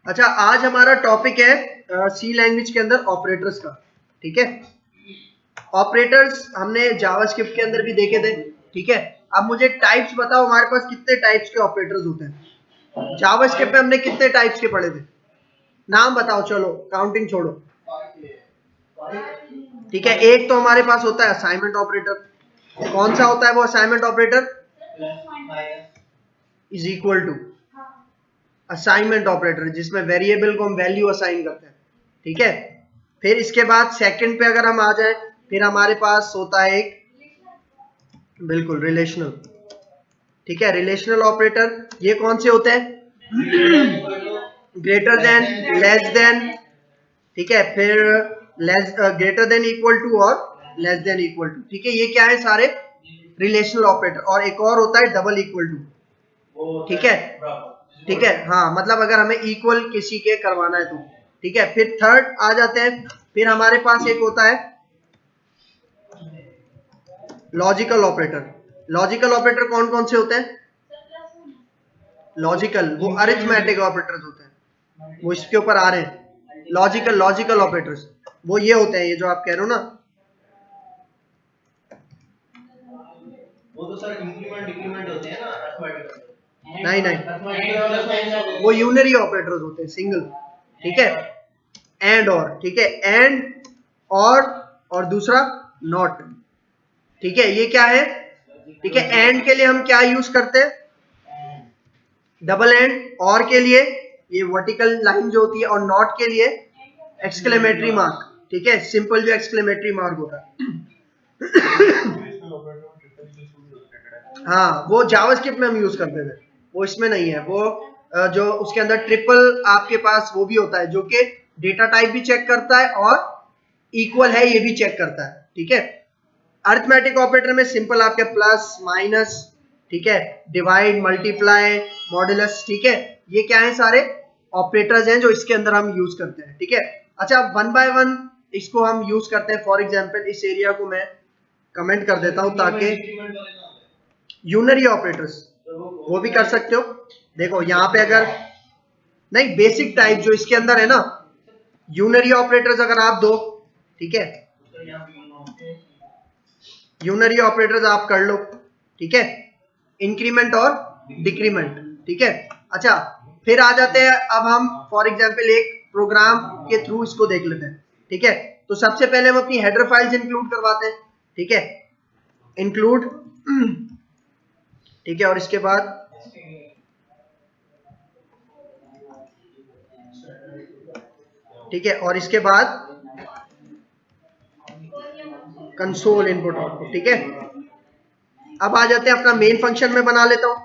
अच्छा, आज हमारा टॉपिक है सी लैंग्वेज के अंदर ऑपरेटर्स का। ठीक है, ऑपरेटर्स हमने जावास्क्रिप्ट के अंदर भी देखे थे। ठीक है, अब मुझे टाइप्स बताओ, हमारे पास कितने टाइप्स के ऑपरेटर्स होते हैं? जावास्क्रिप्ट में हमने कितने टाइप्स के पढ़े थे? नाम बताओ, चलो काउंटिंग छोड़ो। ठीक है, एक तो हमारे पास होता है असाइनमेंट ऑपरेटर। कौन सा होता है वो assignment operator? Is equal to assignment operator, जिसमें वेरिएबल को हम वैल्यू असाइन करते हैं। ठीक है, फिर इसके बाद सेकंड पे अगर हम आ जाए, फिर हमारे पास होता है एक, बिल्कुल, रिलेशनल। ठीक है, रिलेशनल ऑपरेटर ये कौन से होते हैं? Greater than, less than. ठीक है, फिर less, greater than, equal to और लेस देन इक्वल टू। ठीक है, ये क्या है? सारे रिलेशनल ऑपरेटर। और एक और होता है डबल इक्वल टू। ठीक है, ठीक है, हाँ, मतलब अगर हमें इक्वल किसी के करवाना है तो। ठीक है, फिर थर्ड आ जाते हैं, फिर हमारे पास एक होता है लॉजिकल ऑपरेटर। लॉजिकल ऑपरेटर कौन कौन से होते हैं? लॉजिकल, वो अरिथमेटिक ऑपरेटर्स होते हैं, वो इसके ऊपर आ रहे हैं। लॉजिकल, लॉजिकल ऑपरेटर्स वो ये होते हैं, ये जो आप कह रहे हो ना, वो तो सर इंक्रीमेंट डिक्रीमेंट होते हैं ना, अरिथमेटिक। नहीं नहीं, वो यूनरी ऑपरेटर्स होते हैं, सिंगल। ठीक है, एंड और, ठीक है, एंड और दूसरा नॉट। ठीक है, ये क्या है? ठीक है, एंड के लिए हम क्या यूज करते हैं? Double and. और के लिए ये वर्टिकल लाइन जो होती है, और नॉट के लिए एक्सक्लेमेटरी मार्क। ठीक है, सिंपल जो एक्सक्लेमेटरी मार्क होता है। हाँ, वो जावास्क्रिप्ट में हम यूज करते थे, वो इसमें नहीं है। वो जो उसके अंदर ट्रिपल आपके पास वो भी होता है, जो कि डेटा टाइप भी चेक करता है और इक्वल है ये भी चेक करता है। ठीक है, अरिथमेटिक ऑपरेटर में सिंपल आपके प्लस, माइनस, ठीक है, डिवाइड, मल्टीप्लाई, मॉडुलस। ठीक है, ये क्या है? सारे ऑपरेटर्स हैं जो इसके अंदर हम यूज करते हैं। ठीक है, अच्छा, वन बाय वन इसको हम यूज करते हैं। फॉर एग्जांपल इस एरिया को मैं कमेंट कर देता हूं, ताकि यूनरी ऑपरेटर्स वो भी कर सकते हो। देखो यहाँ पे अगर नहीं, बेसिक टाइप जो इसके अंदर है ना, यूनरी ऑपरेटर्स अगर आप दो, ठीक है, यूनरी ऑपरेटर्स आप कर लो। ठीक है, इंक्रीमेंट और डिक्रीमेंट। ठीक है, अच्छा, फिर आ जाते हैं, अब हम फॉर एग्जांपल एक प्रोग्राम के थ्रू इसको देख लेते हैं। ठीक है, तो सबसे पहले हम अपनी हेडर फाइल्स इंक्लूड करवाते हैं। ठीक है, इंक्लूड, ठीक है, और इसके बाद ठीक है, और इसके बाद कंसोल इनपुट आउटपुट। ठीक है, अब आ जाते हैं अपना मेन फंक्शन में बना लेता हूं।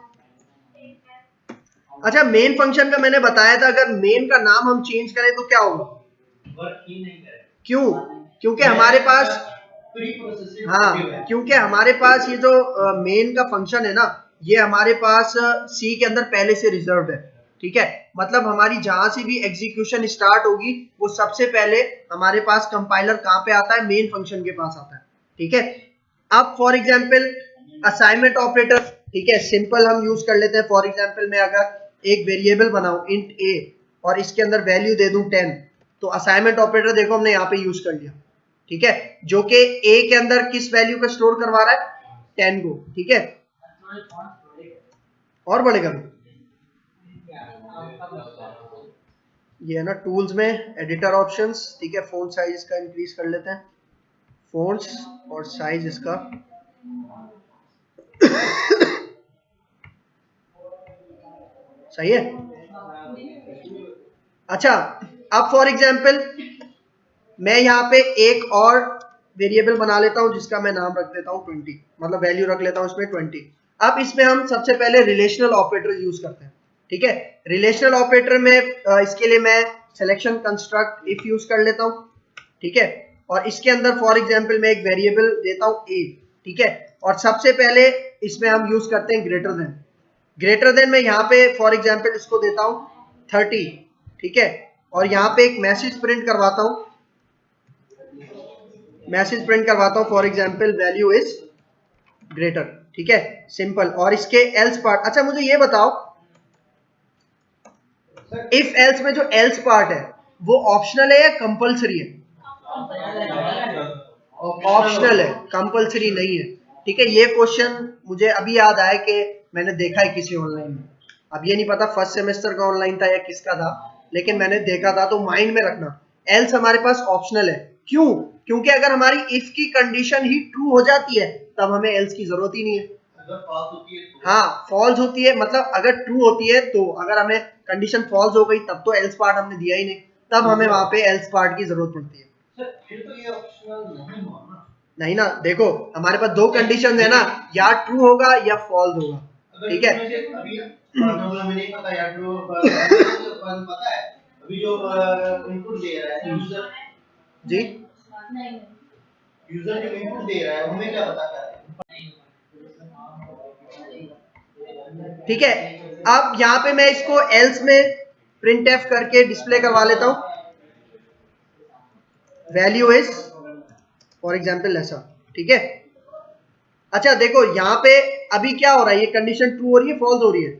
अच्छा, मेन फंक्शन का मैंने बताया था, अगर मेन का नाम हम चेंज करें तो क्या होगा? क्यों? क्योंकि हमारे पास, हाँ, क्योंकि हमारे पास ये जो मेन का फंक्शन है ना, ये हमारे पास सी के अंदर पहले से रिजर्व्ड है। ठीक है, मतलब हमारी जहां से भी एग्जीक्यूशन स्टार्ट होगी, वो सबसे पहले हमारे पास कंपाइलर कहां पे आता है? मेन फंक्शन के पास आता है। ठीक है, अब फॉर एग्जांपल असाइनमेंट ऑपरेटर, ठीक है, सिंपल हम यूज कर लेते हैं। फॉर एग्जांपल मैं अगर एक वेरिएबल बनाऊं इंट ए, और इसके अंदर वैल्यू दे दूं 10, तो असाइनमेंट ऑपरेटर देखो हमने यहाँ पे यूज कर लिया। ठीक है, जो कि ए के अंदर किस वैल्यू को स्टोर करवा रहा है? 10 को। ठीक है, और बढ़ेगा भी, ये है ना टूल्स में एडिटर ऑप्शंस। ठीक है, फोंट साइज इसका इंक्रीज कर लेते हैं, फोंट्स और साइज इसका सही है। अच्छा, अब फॉर एग्जांपल मैं यहाँ पे एक और वेरिएबल बना लेता हूँ, जिसका मैं नाम रख देता हूँ 20, मतलब वैल्यू रख लेता हूँ इसमें 20। अब इसमें हम सबसे पहले रिलेशनल ऑपरेटर यूज करते हैं। ठीक है, रिलेशनल ऑपरेटर में इसके लिए मैं सिलेक्शन कंस्ट्रक्ट इफ यूज कर लेता हूँ। ठीक है, और इसके अंदर फॉर एग्जांपल मैं एक वेरिएबल देता हूँ ए। ठीक है, और सबसे पहले इसमें हम यूज करते हैं ग्रेटर देन। ग्रेटर देन में यहाँ पे फॉर एग्जांपल इसको देता हूँ 30। ठीक है, और यहाँ पे एक मैसेज प्रिंट करवाता हूँ, for example value is greater. ठीक है, सिंपल। और इसके एल्स पार्ट, अच्छा मुझे ये बताओ, इफ एल्स में जो एल्स पार्ट है वो ऑप्शनल है या कंपलसरी है? ऑप्शनल है, कंपलसरी नहीं है। ठीक है, ये क्वेश्चन मुझे अभी याद आया कि मैंने देखा है किसी ऑनलाइन में। अब ये नहीं पता फर्स्ट सेमेस्टर का ऑनलाइन था या किसका था, लेकिन मैंने देखा था। तो माइंड में रखना, एल्स हमारे पास ऑप्शनल है। क्यों? क्योंकि अगर हमारी इफ की कंडीशन ही ट्रू हो जाती है तब हमें एल्स की जरूरत ही नहीं है। अगर फॉल्स होती है तो? हाँ, फॉल्स होती है, मतलब अगर ट्रू होती है तो। अगर हमें कंडीशन फॉल्स हो गई तब तो एल्स पार्ट हमने दिया ही नहीं, तब हमें वहां पे एल्स पार्ट की जरूरत पड़ती है। फिर तो ये ऑप्शनल नहीं हुआ ना? नहीं ना, देखो हमारे पास दो कंडीशन है ना, या ट्रू होगा या फॉल्स होगा। ठीक है, अभी हमें नहीं पता या ट्रू पता है। अभी जो इनपुट दे रहा है यूजर जी, यूजर जो इनपुट दे रहा है हमें क्या पता कर रहा है। ठीक है, अब यहाँ पे मैं इसको एल्स में प्रिंट एफ करके डिस्प्ले करवा लेता हूं। वैल्यू इज फॉर एग्जाम्पल ऐसा। ठीक है, अच्छा देखो यहाँ पे अभी क्या हो रहा है, ये कंडीशन ट्रू हो रही है फॉल्स हो रही है?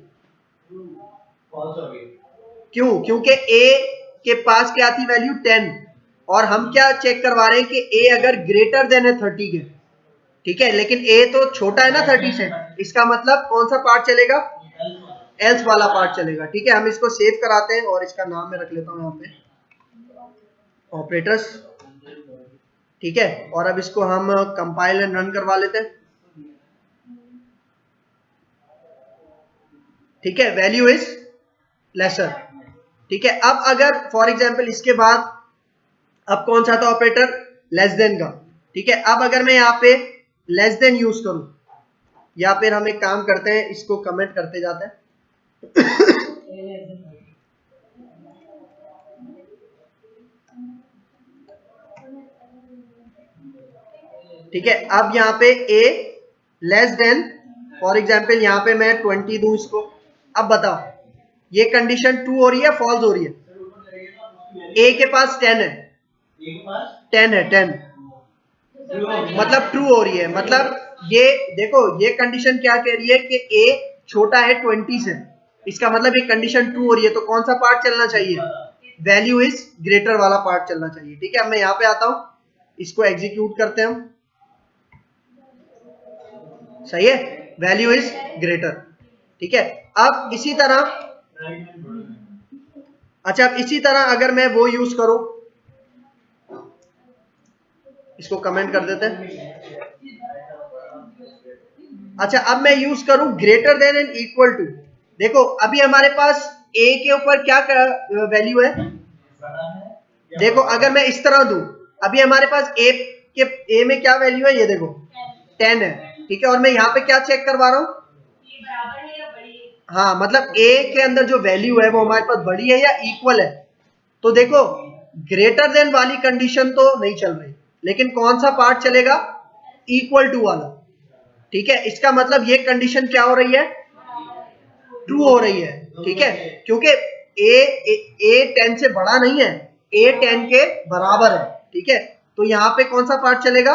फॉल्स हो रही है। क्यों? क्योंकि ए के पास क्या थी वैल्यू 10, और हम क्या चेक करवा रहे हैं कि ए अगर ग्रेटर देन है 30 के। ठीक है, लेकिन ए तो छोटा है ना 30 से, इसका मतलब कौन सा पार्ट चलेगा? एल्स वाला पार्ट चलेगा। ठीक है, हम इसको सेव कराते हैं और इसका नाम मैं रख लेता हूं यहाँ पे ऑपरेटर्स। ठीक है, और अब इसको हम कंपाइल एंड रन करवा लेते हैं। ठीक है, वैल्यू इज लेसर। ठीक है, अब अगर फॉर एग्जाम्पल इसके बाद अब कौन सा था ऑपरेटर? लेस देन का। ठीक है, अब अगर मैं यहाँ पे लेस देन यूज करूं, या फिर हम एक काम करते हैं, इसको कमेंट करते जाते हैं। ठीक है, अब यहाँ पे a less than, for example यहाँ पे मैं 20 दूं इसको। अब बताओ ये कंडीशन ट्रू हो रही है फॉल्स हो रही है? a के पास 10 है, 10 है, 10 मतलब ट्रू हो रही है। मतलब ये देखो, ये कंडीशन क्या कह रही है कि a छोटा है 20 से, इसका मतलब ये कंडीशन ट्रू हो रही है। तो कौन सा पार्ट चलना चाहिए? वैल्यू इज ग्रेटर वाला पार्ट चलना चाहिए। ठीक है, अब मैं यहाँ पे आता हूं, इसको एग्जीक्यूट करते हैं हम। सही है, वैल्यू इज ग्रेटर। ठीक है, अब इसी तरह, अच्छा अब इसी तरह अगर मैं वो यूज करूं, इसको कमेंट कर देते हैं। अच्छा अब मैं यूज करूं greater than and equal to. देखो अभी हमारे पास a के ऊपर क्या वैल्यू है? देखो अगर मैं इस तरह दूं, अभी हमारे पास a में क्या वैल्यू है? ये देखो 10 है। ठीक है, और मैं यहाँ पे क्या चेक करवा रहा हूँ? हाँ, मतलब a के अंदर जो वैल्यू है वो हमारे पास बड़ी है या इक्वल है। तो देखो ग्रेटर देन वाली कंडीशन तो नहीं चल रही, लेकिन कौन सा पार्ट चलेगा? इक्वल टू वाला। ठीक है, इसका मतलब ये कंडीशन क्या हो रही है? ट्रू हो रही है। ठीक है, क्योंकि ए 10 से बड़ा नहीं है, ए 10 के बराबर है। ठीक है, तो यहाँ पे कौन सा पार्ट चलेगा?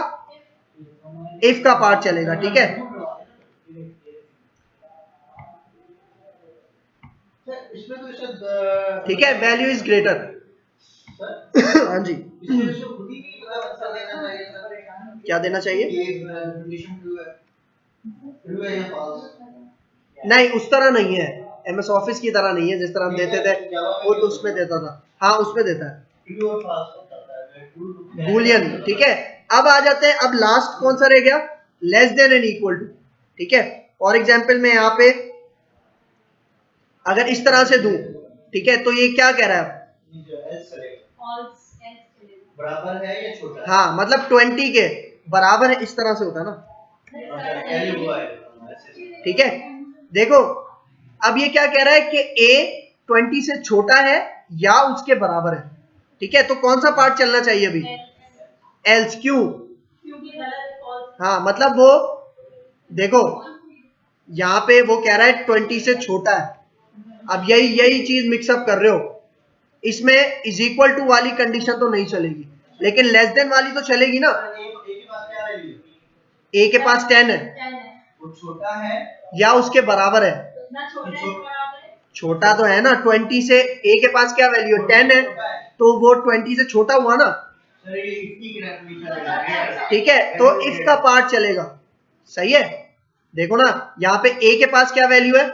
इफ का पार्ट चलेगा। ठीक है, ठीक है, वैल्यू इज ग्रेटर। हाँ जी, क्या देना चाहिए? नहीं, उस तरह नहीं है, एमएस ऑफिस की तरह नहीं है जिस तरह हम देते थे वो तो उसमें देता था। हाँ उसमें देता है बूलियन। ठीक है, अब आ जाते हैं, अब लास्ट कौन सा रह गया? Less than and equal to. ठीक है, फॉर एग्जाम्पल मैं यहाँ पे अगर इस तरह से दूं, ठीक है, तो ये क्या कह रहा है? बराबर है या छोटा? हाँ, मतलब 20 के बराबर है, इस तरह से होता है ना। ठीक है, देखो अब ये क्या कह रहा है कि a 20 से छोटा है या उसके बराबर है। ठीक है, तो कौन सा पार्ट चलना चाहिए अभी? एल्स। क्यों? हाँ, मतलब वो देखो यहाँ पे वो कह रहा है 20 से छोटा है। अब यही यही चीज मिक्सअप कर रहे हो, इसमें इज इक्वल टू वाली कंडीशन तो नहीं चलेगी, लेकिन लेस देन वाली तो चलेगी ना। ए के पास 10 है, वो छोटा है या उसके बराबर है? छोटा तो है ना, 20 से a के पास क्या वैल्यू है 10 है, तो वो 20 से छोटा हुआ ना, ठीक है, तो if का पार्ट चलेगा, सही है। देखो ना यहाँ पे a के पास क्या वैल्यू है,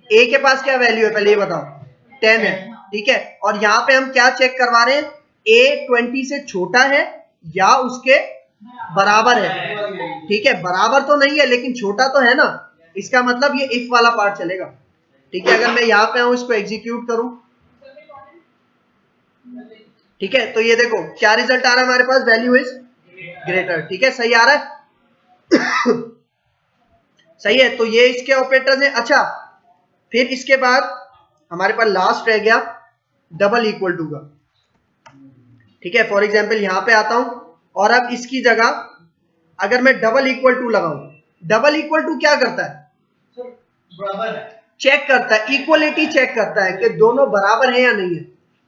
a के पास क्या वैल्यू है पहले ये बताओ, 10 है, ठीक है, और यहाँ पे हम क्या चेक करवा रहे हैं, a 20 से छोटा है या उसके बराबर है, ठीक है, बराबर तो नहीं है लेकिन छोटा तो है ना, इसका मतलब ये if वाला पार्ट चलेगा, ठीक है। अगर मैं यहाँ पे आऊं इसको एग्जीक्यूट करूं, ठीक है, तो ये देखो क्या रिजल्ट आ रहा है हमारे पास, वैल्यू इज ग्रेटर, ठीक है, सही आ रहा है सही है, तो ये इसके ऑपरेटर्स हैं। अच्छा, फिर इसके बाद हमारे पास लास्ट रह गया डबल इक्वल टू का, ठीक है। फॉर एग्जाम्पल यहां पे आता हूं और अब इसकी जगह अगर मैं डबल इक्वल टू लगाऊं, डबल इक्वल टू क्या करता है, बराबर है, चेक करता है, इक्वलिटी चेक करता है कि दोनों बराबर है या नहीं है।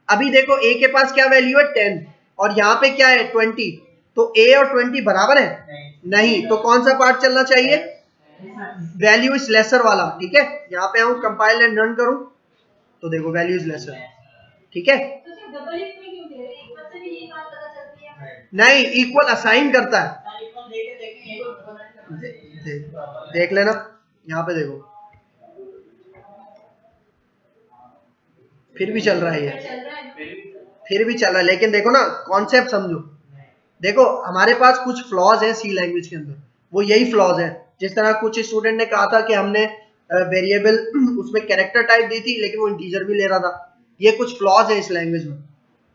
अभी देखो a के पास क्या वैल्यू है 10 और यहाँ पे क्या है 20, तो a और 20 बराबर है नहीं, तो कौन सा पार्ट चलना चाहिए, वैल्यू इज लेसर वाला, ठीक है। यहाँ पे आऊं कंपाइल एंड रन करूं तो देखो वैल्यू इज लेसर, ठीक है, नहीं इक्वल असाइन करता है, देख लेना यहाँ पे देखो फिर भी चल रहा है ये, फिर भी चल रहा है, लेकिन देखो ना कॉन्सेप्ट समझो। देखो हमारे पास कुछ फ्लॉज हैं सी लैंग्वेज के अंदर, वो यही फ्लॉज हैं, जिस तरह कुछ स्टूडेंट ने कहा था कि हमने वेरिएबल उसमें कैरेक्टर टाइप दी थी लेकिन वो इंटीजर भी ले रहा था, ये कुछ फ्लॉज है इस लैंग्वेज में,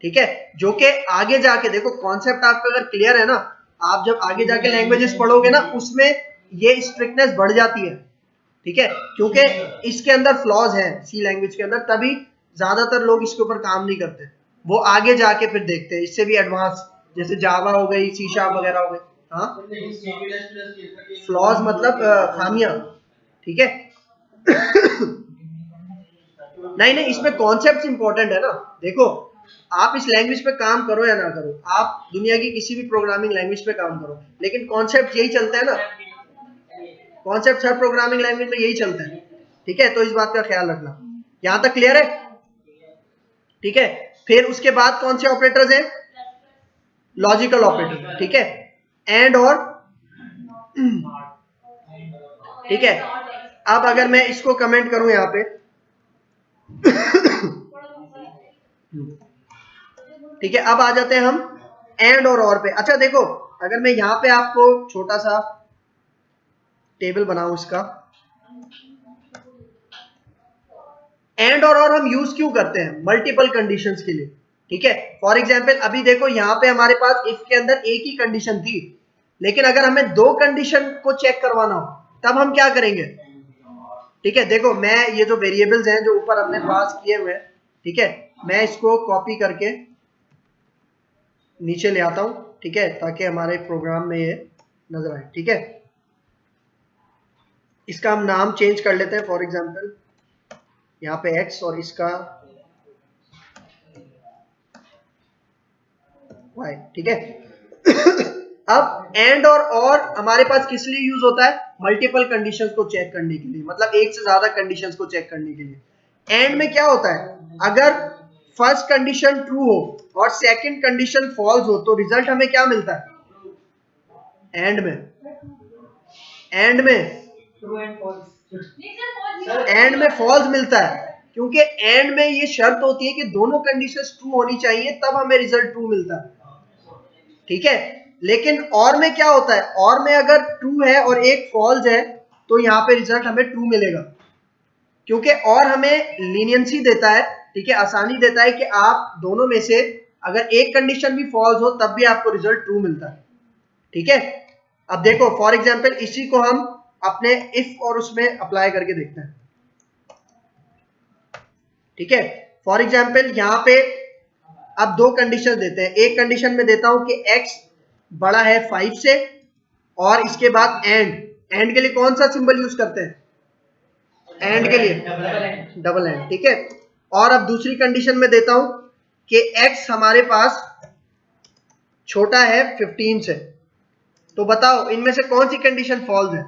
ठीक है, जो कि आगे जाके देखो कॉन्सेप्ट आपका अगर क्लियर है ना, आप जब आगे जाके लैंग्वेजेस पढ़ोगे ना उसमें ये स्ट्रिक्टनेस बढ़ जाती है, ठीक है, क्योंकि इसके अंदर फ्लॉज है सी लैंग्वेज के अंदर, तभी ज्यादातर लोग इसके ऊपर काम नहीं करते, वो आगे जाके फिर देखते हैं इससे भी एडवांस, जैसे जावा हो गई, सी शार्प वगैरह हो गई। हाँ, फ्लॉज मतलब खामियां, ठीक है नहीं नहीं, इसमें कॉन्सेप्ट इंपॉर्टेंट है ना। देखो आप इस लैंग्वेज पे काम करो या ना करो, आप दुनिया की किसी भी प्रोग्रामिंग लैंग्वेज पे काम करो, लेकिन कॉन्सेप्ट यही चलता है ना, कॉन्सेप्ट हर प्रोग्रामिंग लैंग्वेज में यही चलता है, ठीक है, तो इस बात का ख्याल रखना। यहां तक क्लियर है, ठीक है। फिर उसके बाद कौन से ऑपरेटर्स हैं, लॉजिकल ऑपरेटर, ठीक है, एंड और, ठीक है। अब अगर मैं इसको कमेंट करूं यहाँ पे ठीक है, अब आ जाते हैं हम एंड और पे। अच्छा देखो अगर मैं यहाँ पे आपको छोटा सा टेबल बनाऊं इसका, एंड और हम यूज क्यों करते हैं, मल्टीपल कंडीशंस के लिए, ठीक है। फॉर एग्जांपल अभी देखो यहाँ पे हमारे पास इफ के अंदर एक ही कंडीशन थी, लेकिन अगर हमें दो कंडीशन को चेक करवाना हो तब हम क्या करेंगे, ठीक है। देखो मैं ये जो वेरिएबल्स हैं जो ऊपर हमने पास किए हुए हैं, ठीक है, मैं इसको कॉपी करके नीचे ले आता हूं, ठीक है, ताकि हमारे प्रोग्राम में ये नजर आए, ठीक है। इसका हम नाम चेंज कर लेते हैं, फॉर एग्जांपल यहाँ पे x और इसका y, ठीक है अब एंड और हमारे पास किस लिए यूज होता है, मल्टीपल कंडीशंस को चेक करने के लिए, मतलब एक से ज्यादा कंडीशंस को चेक करने के लिए। एंड में क्या होता है, अगर फर्स्ट कंडीशन ट्रू हो और सेकंड कंडीशन फॉल्स हो तो रिजल्ट हमें क्या मिलता है, एंड में, एंड में एंड में फॉल्स मिलता है, क्योंकि एंड में ये शर्त होती है कि दोनों कंडीशंस ट्रू होनी चाहिए तब हमें रिजल्ट ट्रू मिलता है, ठीक है। लेकिन और में क्या होता है, और में अगर ट्रू है और एक फॉल्स है तो यहाँ पे रिजल्ट हमें ट्रू मिलेगा, क्योंकि और हमें लीनियंसी देता है, ठीक है, आसानी देता है कि आप दोनों में से अगर एक कंडीशन भी फॉल्स हो तब भी आपको रिजल्ट ट्रू मिलता है, ठीक है। अब देखो फॉर एग्जांपल इसी को हम अपने इफ और उसमें अप्लाई करके देखते हैं, ठीक है। फॉर एग्जांपल यहाँ पे अब दो कंडीशन देते हैं, एक कंडीशन में देता हूं कि x बड़ा है 5 से, और इसके बाद एंड के लिए कौन सा सिंबल यूज करते हैं, एंड के लिए डबल एंड, ठीक है। और अब दूसरी कंडीशन में देता हूं कि x हमारे पास छोटा है 15 से, तो बताओ इनमें से कौन सी कंडीशन फॉल्स है,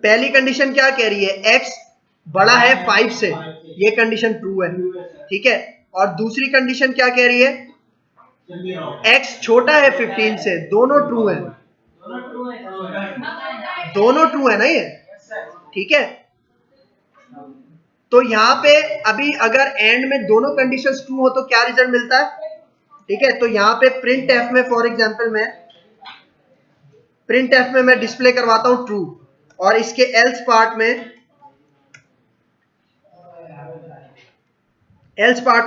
पहली कंडीशन क्या कह रही है, x बड़ा है 5 से, ये कंडीशन ट्रू है, ठीक है। और दूसरी कंडीशन क्या कह रही है, x छोटा है 15 से, दोनों ट्रू है, दोनों ट्रू है ना ये, ठीक है। तो यहाँ पे अभी अगर एंड में दोनों कंडीशंस ट्रू हो तो क्या रिजल्ट मिलता है, ठीक है। तो यहाँ पे प्रिंट एफ में फॉर एग्जांपल मैं डिस्प्ले करवाता हूं ट्रू, और इसके एल्स पार्ट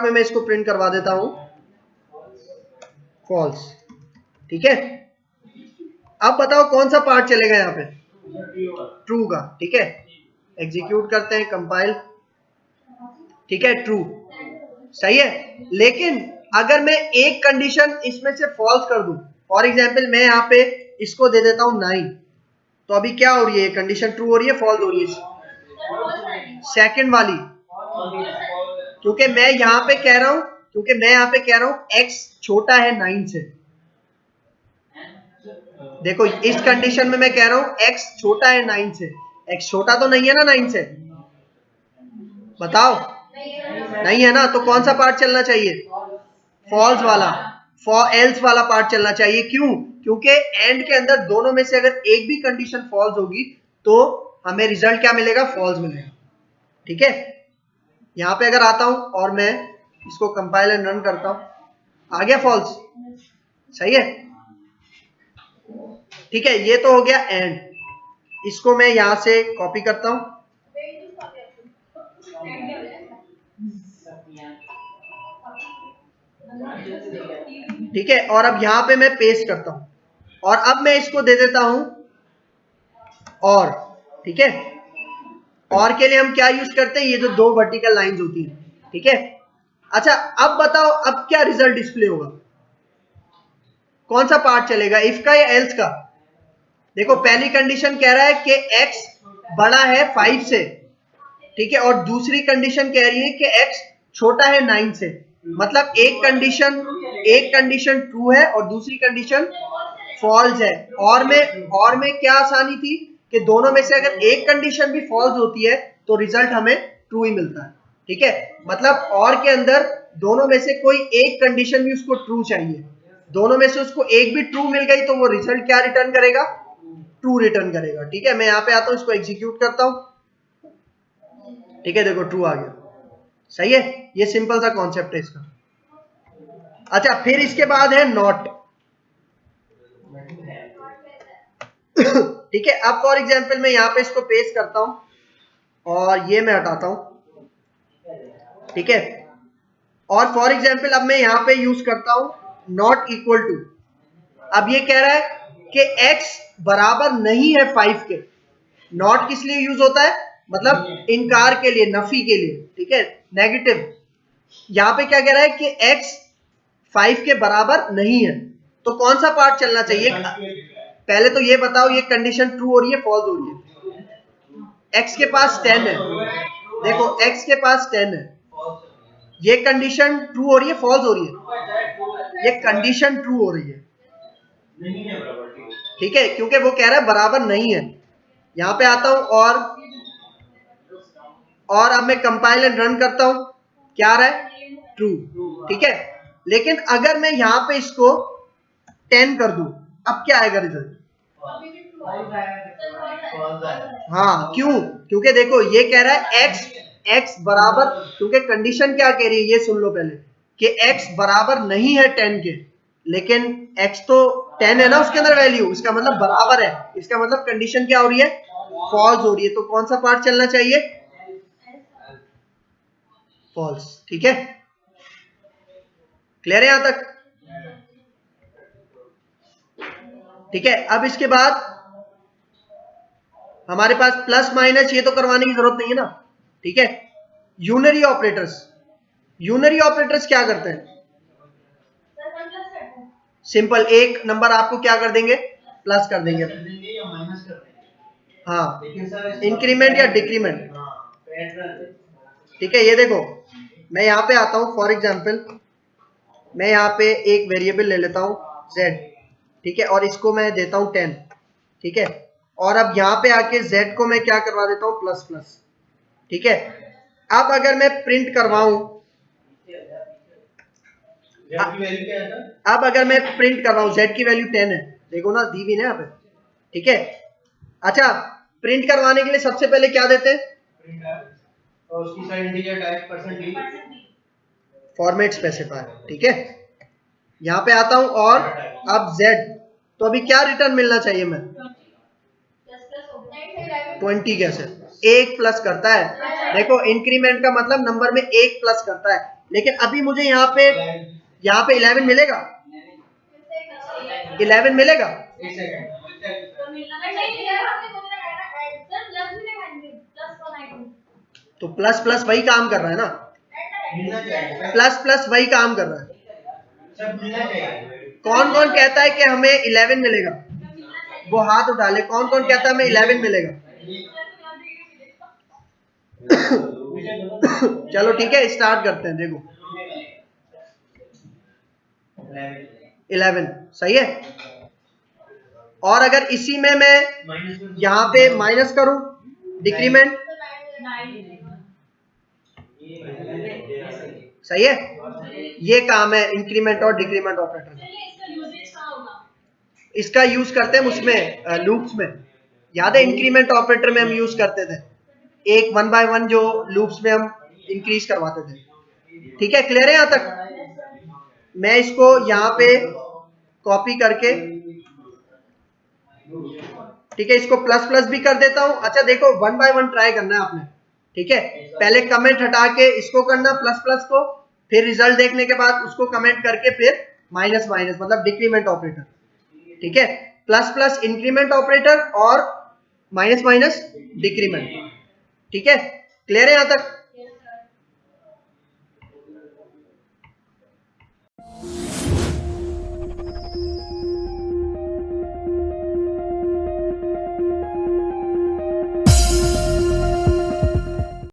में मैं इसको प्रिंट करवा देता हूं फॉल्स, ठीक है। अब बताओ कौन सा पार्ट चलेगा यहाँ पे, ट्रू का, ठीक है। एग्जीक्यूट करते हैं, कंपाइल, ठीक है, ट्रू, सही है। लेकिन अगर मैं एक कंडीशन इसमें से फॉल्स कर दूं, फॉर एग्जांपल मैं यहाँ पे इसको दे देता हूं 9, तो अभी क्या हो रही है, कंडीशन ट्रू हो रही है, फॉल्स हो रही है, सेकंड वाली, क्योंकि मैं यहाँ पे कह रहा हूं x छोटा है 9 से। देखो इस कंडीशन में मैं कह रहा हूं x छोटा है 9 से, x छोटा तो नहीं है ना 9 से, बताओ, नहीं है ना, तो कौन सा पार्ट चलना चाहिए, फॉल्स वाला, फॉर एल्स वाला पार्ट चलना चाहिए। क्यों, क्योंकि एंड के अंदर दोनों में से अगर एक भी कंडीशन फॉल्स होगी तो हमें रिजल्ट क्या मिलेगा, फॉल्स मिलेगा, ठीक है। यहां पे अगर आता हूं और मैं इसको कंपाइल एंड रन करता हूं, आ गया फॉल्स, सही है, ठीक है। ये तो हो गया एंड, इसको मैं यहां से कॉपी करता हूं, ठीक है, और अब यहां पे मैं पेस्ट करता हूं, और अब मैं इसको दे देता हूं और, ठीक है। और के लिए हम क्या यूज करते हैं, ये जो दो वर्टिकल लाइंस होती हैं, ठीक है। अच्छा अब बताओ अब क्या रिजल्ट डिस्प्ले होगा, कौन सा पार्ट चलेगा, इफ का या एल्स का। देखो पहली कंडीशन कह रहा है कि x बड़ा है 5 से, ठीक है, और दूसरी कंडीशन कह रही है कि x छोटा है 9 से, मतलब एक कंडीशन ट्रू है और दूसरी कंडीशन फॉल्स है। और में क्या आसानी थी कि दोनों में से अगर एक कंडीशन भी फॉल्स होती है तो रिजल्ट हमें ट्रू ही मिलता है, ठीक है। मतलब और के अंदर दोनों में से कोई एक कंडीशन भी उसको ट्रू चाहिए, दोनों में से उसको एक भी ट्रू मिल गई तो वो रिजल्ट क्या रिटर्न करेगा, ट्रू रिटर्न करेगा, ठीक है। मैं यहाँ पे आता हूँ, इसको एग्जीक्यूट करता हूँ, ठीक है, देखो ट्रू आ गया, सही है। ये सिंपल सा कॉन्सेप्ट है इसका। अच्छा फिर इसके बाद है नॉट, ठीक है। अब फॉर एग्जांपल मैं यहाँ पे इसको पेस्ट करता हूं और ये मैं हटाता हूं, ठीक है। और फॉर एग्जांपल अब मैं यहाँ पे यूज करता हूं नॉट इक्वल टू, अब ये कह रहा है कि x बराबर नहीं है 5 के। नॉट किस लिए यूज होता है, मतलब इनकार के लिए, नफी के लिए, ठीक है, नेगेटिव। यहाँ पे क्या कह रहा है कि x 5 के बराबर नहीं है, तो कौन सा पार्ट चलना चाहिए, पहले तो ये बताओ ये कंडीशन ट्रू हो रही है, फॉल्स हो रही है। x के पास 10 है, देखो x के पास 10 है, ये कंडीशन ट्रू हो रही है, फॉल्स हो रही है, ये कंडीशन ट्रू हो रही है, ठीक है, क्योंकि वो कह रहा है बराबर नहीं है। यहां पे आता हूं और अब मैं कंपाइल एंड रन करता हूं, क्या आ रहा है, ट्रू, ठीक है। लेकिन अगर मैं यहां पे इसको 10 कर दूं, अब क्या आएगा रिजल्ट, हाँ, क्यों, क्योंकि देखो ये कह रहा है x बराबर, क्योंकि कंडीशन क्या कह रही है ये सुन लो पहले, कि x बराबर नहीं है 10 के, लेकिन x तो 10 है ना उसके अंदर वैल्यू, इसका मतलब बराबर है, इसका मतलब कंडीशन क्या हो रही है, फॉल्स हो रही है। तो कौन सा पार्ट चलना चाहिए, फॉल्स, ठीक है। क्लियर है यहां तक, ठीक है। अब इसके बाद हमारे पास प्लस माइनस ये तो करवाने की जरूरत नहीं है ना, ठीक है। यूनरी ऑपरेटर्स क्या करते हैं, सिंपल, एक नंबर आपको क्या कर देंगे, प्लस कर देंगे, हाँ, इंक्रीमेंट या डिक्रीमेंट, ठीक है। ये देखो मैं यहाँ पे आता हूँ, फॉर एग्जांपल मैं यहाँ पे एक वेरिएबल ले लेता हूँ z, ठीक है, और इसको मैं देता हूँ 10, ठीक है। और अब यहाँ पे आके z को मैं क्या करवा देता हूँ प्लस प्लस, ठीक है। अब अगर मैं प्रिंट करवाऊं, अब अगर मैं प्रिंट कर रहा हूं z की वैल्यू 10 है, देखो ना दी हुई ना यहाँ पे, ठीक है। अच्छा, प्रिंट करवाने के लिए सबसे पहले क्या देते हैं, और उसकी side integer type %d format specifier, ठीक है। यहाँ पे आता हूं और अब z, तो अभी क्या रिटर्न मिलना चाहिए मैं 20 कैसे, एक प्लस करता है, देखो इंक्रीमेंट का मतलब नंबर में एक प्लस करता है, लेकिन अभी मुझे यहाँ पे 11 मिलेगा, 11 मिलेगा, तो प्लस प्लस वही काम कर रहा है ना, प्लस प्लस वही काम कर रहा है। कौन कौन कहता है कि हमें 11 मिलेगा, वो हाथ उठा ले, कौन कौन कहता है हमें 11 मिलेगा। चलो ठीक है, स्टार्ट करते हैं। देखो 11 सही है, और अगर इसी में मैं यहाँ पे माइनस करूं डिक्रीमेंट, सही है, ये काम है इंक्रीमेंट और डिक्रीमेंट ऑपरेटर का। इसका यूज करते हैं उसमें लूप्स में, याद है इंक्रीमेंट ऑपरेटर में हम यूज करते थे, एक 1 बाय 1 जो लूप्स में हम इंक्रीज करवाते थे, ठीक है। क्लियर है यहाँ तक। मैं इसको यहाँ पे कॉपी करके, ठीक है, इसको प्लस प्लस भी कर देता हूं। अच्छा देखो 1 बाय 1 ट्राई करना है आपने, ठीक है। पहले कमेंट हटा के इसको करना प्लस प्लस को, फिर रिजल्ट देखने के बाद उसको कमेंट करके फिर माइनस माइनस मतलब डिक्रीमेंट ऑपरेटर, ठीक है। प्लस प्लस इंक्रीमेंट ऑपरेटर और माइनस माइनस डिक्रीमेंट, ठीक है। क्लियर है यहां तक।